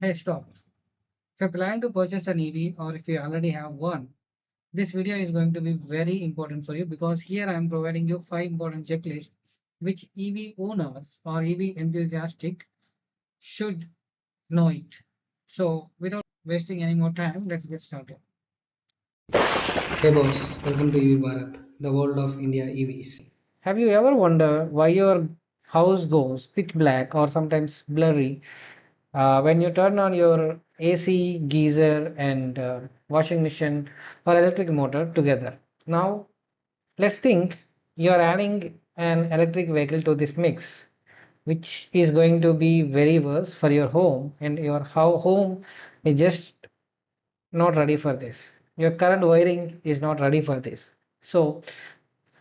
Hey, stop. If you're planning to purchase an EV or if you already have one, this video is going to be very important for you because here I am providing you 5 important checklists which EV owners or EV enthusiastic should know it. So without wasting any more time, let's get started. Hey boss, welcome to EV Bharat, the world of India EVs. Have you ever wondered why your house goes pitch black or sometimes blurry when you turn on your AC, geyser, and washing machine or electric motor together? Now, let's think you're adding an electric vehicle to this mix, which is going to be very worse for your home, and your home is just not ready for this. Your current wiring is not ready for this. So,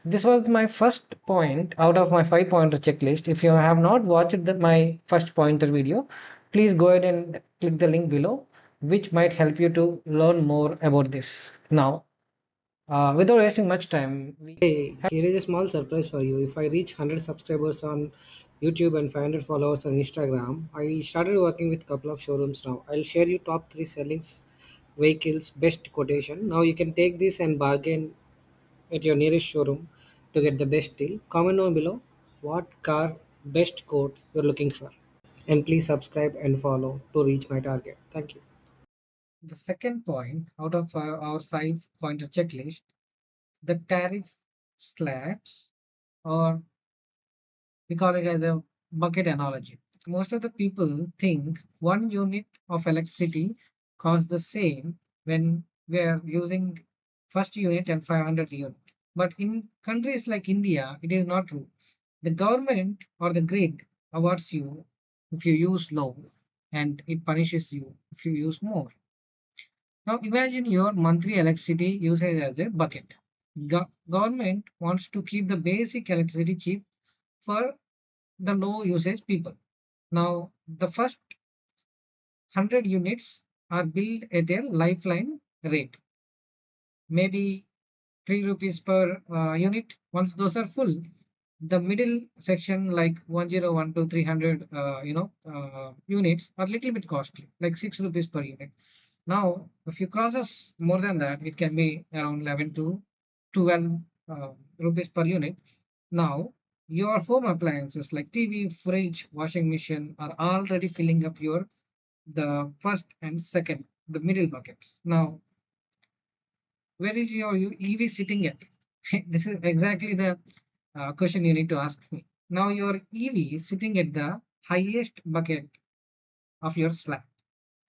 this was my first point out of my 5 pointer checklist. If you have not watched my first pointer video, please go ahead and click the link below, which might help you to learn more about this. Now, without wasting much time, we Hey, here is a small surprise for you. If I reach 100 subscribers on YouTube and 500 followers on Instagram, I started working with a couple of showrooms now. I'll share you top 3 sellings vehicles best quotation. Now you can take this and bargain at your nearest showroom to get the best deal. Comment down below what car best quote you're looking for. And please subscribe and follow to reach my target. Thank you. the second point out of our 5 pointer checklist, the tariff slabs, or we call it as a bucket analogy. Most of the people think 1 unit of electricity costs the same when we are using first unit and 500 unit. But in countries like India, it is not true. The government or the grid awards you if you use low and it punishes you if you use more. Now imagine your monthly electricity usage as a bucket. Government wants to keep the basic electricity cheap for the low usage people. Now, the first 100 units are billed at a lifeline rate, maybe 3 rupees per unit. Once those are full, the middle section like 1012 300 units are little bit costly, like 6 rupees per unit. Now, if you crosses more than that, it can be around 11 to 12 rupees per unit. Now, your home appliances like TV, fridge, washing machine are already filling up your the first and second, the middle buckets. Now, where is your EV sitting at? This is exactly the question you need to ask me. Now, your EV is sitting at the highest bucket of your slab.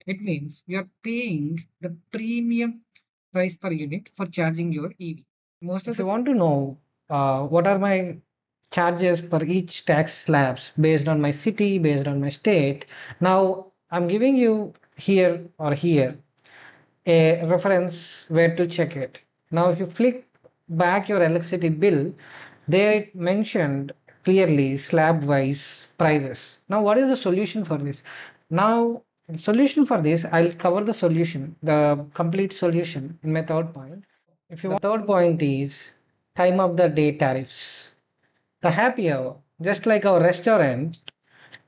It means you're paying the premium price per unit for charging your EV. Most of if you want to know what are my charges per each tax slabs based on my city, based on my state, now I'm giving you here or here a reference where to check it. Now, if you flick back your electricity bill, there it mentioned clearly slab-wise prices. Now, what is the solution for this? Now, solution for this, I'll cover the solution, the complete solution in my third point. If you want, the third point is time of the day tariffs. The happy hour, just like our restaurant,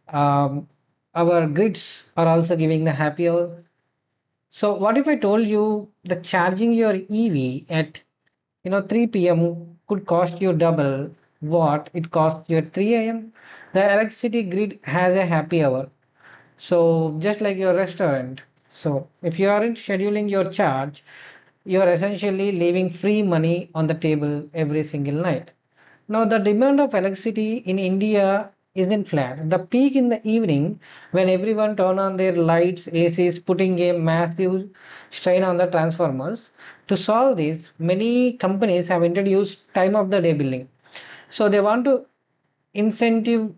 um, our grids are also giving the happy hour. So what if I told you that charging your EV at 3 p.m. could cost you double what it costs you at 3 a.m. The electricity grid has a happy hour. So just like your restaurant. So if you aren't scheduling your charge, you are essentially leaving free money on the table every single night. Now, the demand of electricity in India isn't flat. The peak in the evening when everyone turn on their lights, ACs, putting a massive strain on the transformers. To solve this, many companies have introduced time of the day billing. So they want to incentive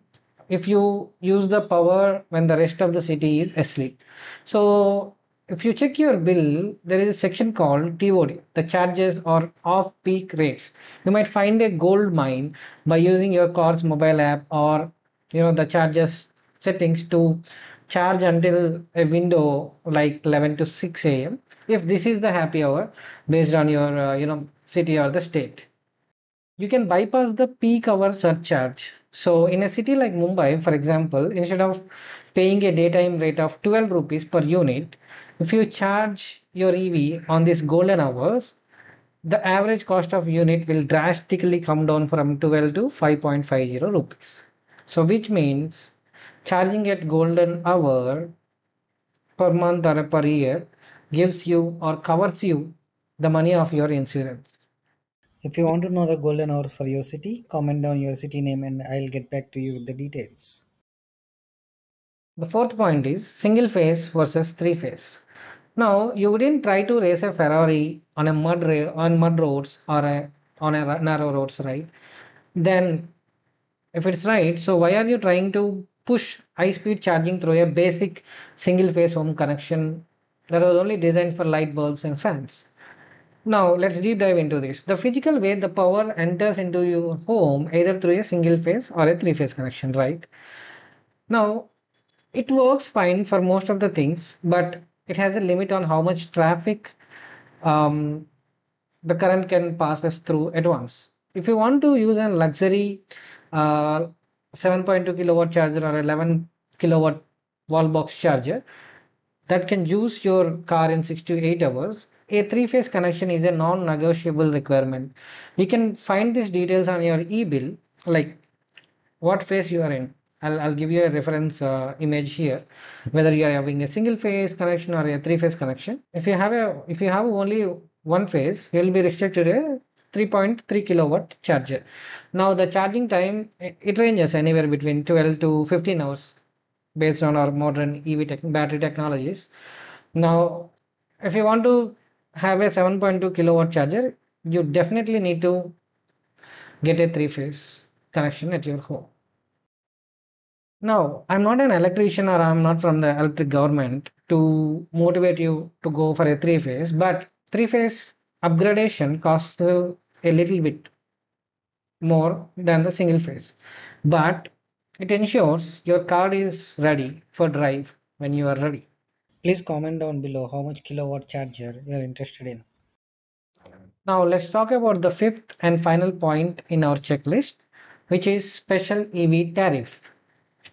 if you use the power when the rest of the city is asleep. So if you check your bill, there is a section called TOD, the charges or off-peak rates. You might find a gold mine by using your car's mobile app or the charges settings to charge until a window like 11 to 6 a.m. if this is the happy hour based on your city or the state. You can bypass the peak hour surcharge. So in a city like Mumbai, for example, instead of paying a daytime rate of 12 rupees per unit, if you charge your EV on these golden hours, the average cost of unit will drastically come down from 12 to 5.50 rupees. So which means charging at golden hour per month or per year gives you or covers you the money of your insurance. If you want to know the golden hours for your city, comment down your city name and I'll get back to you with the details. The fourth point is single phase versus three phase. Now, you wouldn't try to race a Ferrari on on mud roads or on a narrow roads, right? Then, if it's right, so why are you trying to push high-speed charging through a basic single-phase home connection that was only designed for light bulbs and fans? Now, let's deep dive into this. The physical way the power enters into your home either through a single phase or a three-phase connection, right? Now, it works fine for most of the things, but it has a limit on how much traffic um, the current can pass us through at once. If you want to use a luxury uh, 7.2 kilowatt charger or 11 kilowatt wall box charger that can use your car in 6 to 8 hours, a three-phase connection is a non-negotiable requirement. You can find these details on your e-bill, like what phase you are in. I'll give you a reference image here, whether you are having a single phase connection or a three phase connection. If you have only one phase, you will be restricted to a 3.3 kilowatt charger. Now the charging time it ranges anywhere between 12 to 15 hours based on our modern battery technologies. Now, if you want to have a 7.2 kilowatt charger, you definitely need to get a three phase connection at your home. No, I'm not an electrician or I'm not from the electric government to motivate you to go for a three phase, but three phase upgradation costs a little bit more than the single phase. But it ensures your car is ready for drive when you are ready. Please comment down below how much kilowatt charger you're interested in. Now let's talk about the fifth and final point in our checklist, which is special EV tariff.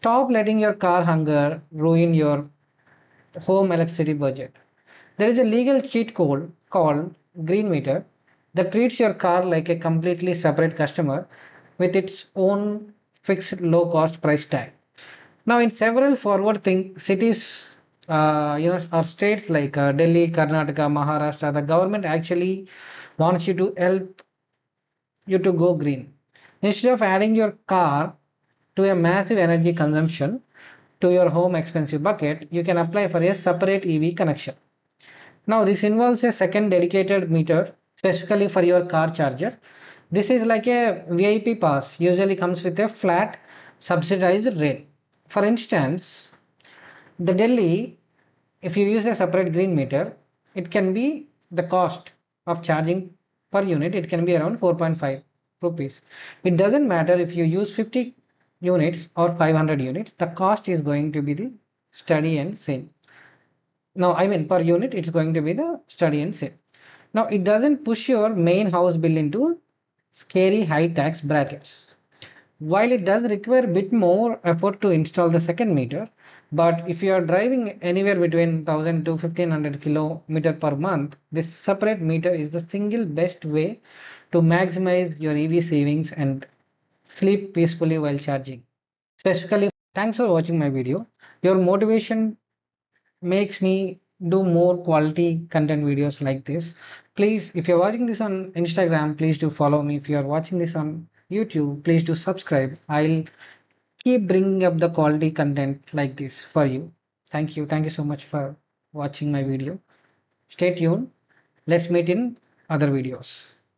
Stop letting your car hunger ruin your home electricity budget. There is a legal cheat code called green meter that treats your car like a completely separate customer with its own fixed low cost price tag. Now, in several forward think cities, or states like Delhi, Karnataka, Maharashtra, the government actually wants you to help you to go green. Instead of adding your car to a massive energy consumption to your home expensive bucket, you can apply for a separate EV connection. Now, this involves a second dedicated meter specifically for your car charger. This is like a VIP pass, usually comes with a flat subsidized rate. For instance, the Delhi, if you use a separate green meter, it can be the cost of charging per unit, it can be around 4.5 rupees. It doesn't matter if you use 50 units or 500 units, the cost is going to be the steady and same. Now, I mean per unit, it's going to be the steady and same. Now, it doesn't push your main house bill into scary high tax brackets. While it does require a bit more effort to install the second meter, but if you are driving anywhere between 1000 to 1500 kilometer per month, this separate meter is the single best way to maximize your EV savings and sleep peacefully while charging. Specifically, thanks for watching my video. Your motivation makes me do more quality content videos like this. Please, if you're watching this on Instagram, please do follow me. If you are watching this on YouTube, please do subscribe. I'll keep bringing up the quality content like this for you. Thank you. Thank you so much for watching my video. Stay tuned. Let's meet in other videos.